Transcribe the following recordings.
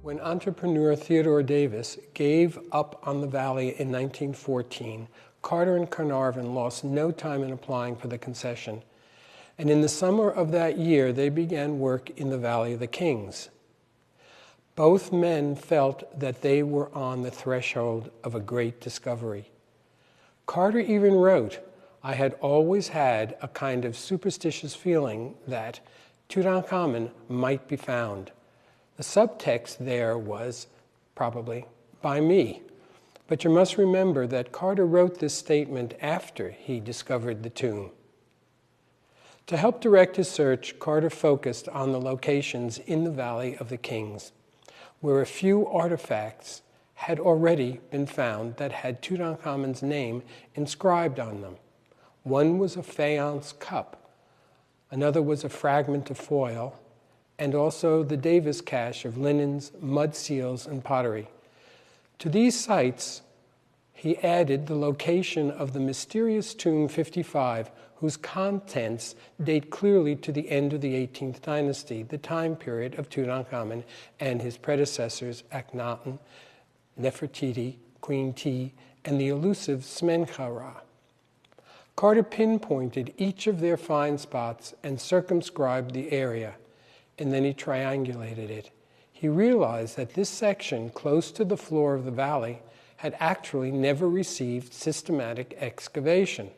When entrepreneur Theodore Davis gave up on the valley in 1914, Carter and Carnarvon lost no time in applying for the concession, and in the summer of that year they began work in the Valley of the Kings. Both men felt that they were on the threshold of a great discovery. Carter even wrote, "I had always had a kind of superstitious feeling that Tutankhamun might be found." The subtext there was, probably, by me. But you must remember that Carter wrote this statement after he discovered the tomb. To help direct his search, Carter focused on the locations in the Valley of the Kings, where a few artifacts had already been found that had Tutankhamen's name inscribed on them. One was a faience cup, another was a fragment of foil, and also the Davis cache of linens, mud seals, and pottery. To these sites, he added the location of the mysterious tomb 55, whose contents date clearly to the end of the 18th dynasty, the time period of Tutankhamun and his predecessors Akhenaten, Nefertiti, Queen T, and the elusive Smenkhara. Carter pinpointed each of their find spots and circumscribed the area, and then he triangulated it. He realized that this section, close to the floor of the valley, had actually never received systematic excavation.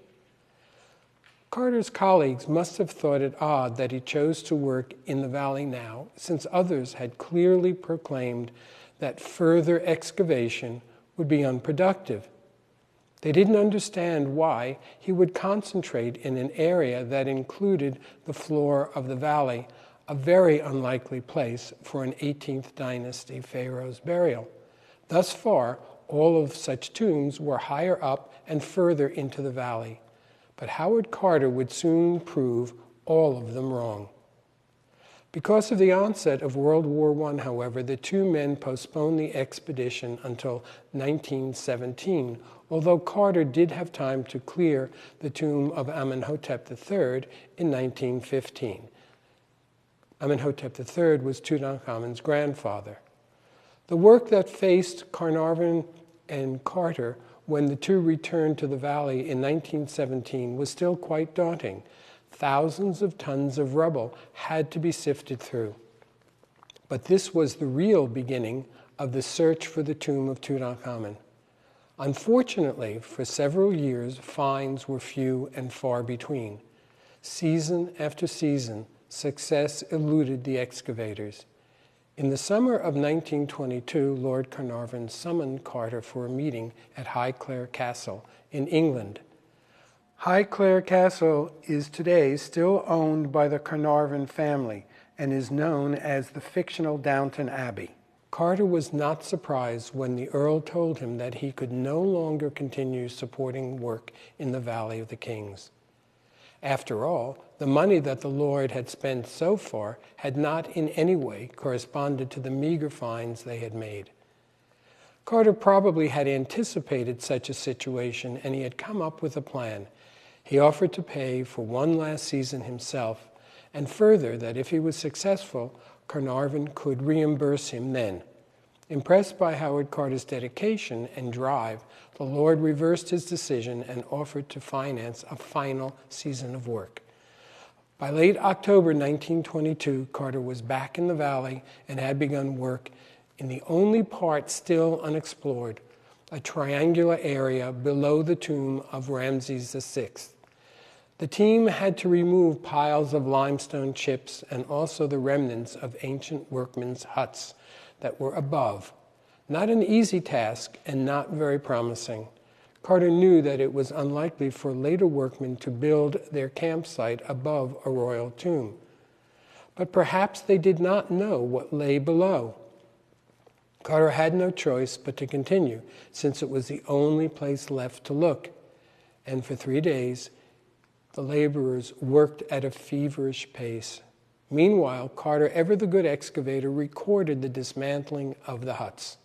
Carter's colleagues must have thought it odd that he chose to work in the valley now, since others had clearly proclaimed that further excavation would be unproductive. They didn't understand why he would concentrate in an area that included the floor of the valley, a very unlikely place for an 18th dynasty pharaoh's burial. Thus far, all of such tombs were higher up and further into the valley. But Howard Carter would soon prove all of them wrong. Because of the onset of World War I, however, the two men postponed the expedition until 1917, although Carter did have time to clear the tomb of Amenhotep III in 1915. Amenhotep III was Tutankhamun's grandfather. The work that faced Carnarvon and Carter when the two returned to the valley in 1917 was still quite daunting. Thousands of tons of rubble had to be sifted through. But this was the real beginning of the search for the tomb of Tutankhamun. Unfortunately, for several years, finds were few and far between. Season after season, success eluded the excavators. In the summer of 1922, Lord Carnarvon summoned Carter for a meeting at Highclere Castle in England. Highclere Castle is today still owned by the Carnarvon family and is known as the fictional Downton Abbey. Carter was not surprised when the Earl told him that he could no longer continue supporting work in the Valley of the Kings. After all, the money that the Lord had spent so far had not in any way corresponded to the meager finds they had made. Carter probably had anticipated such a situation, and he had come up with a plan. He offered to pay for one last season himself, and further, that if he was successful, Carnarvon could reimburse him then. Impressed by Howard Carter's dedication and drive, the Lord reversed his decision and offered to finance a final season of work. By late October 1922, Carter was back in the valley and had begun work in the only part still unexplored, a triangular area below the tomb of Ramses VI. The team had to remove piles of limestone chips and also the remnants of ancient workmen's huts that were above. Not an easy task and not very promising. Carter knew that it was unlikely for later workmen to build their campsite above a royal tomb. But perhaps they did not know what lay below. Carter had no choice but to continue, since it was the only place left to look. And for 3 days, the laborers worked at a feverish pace. Meanwhile, Carter, ever the good excavator, recorded the dismantling of the huts.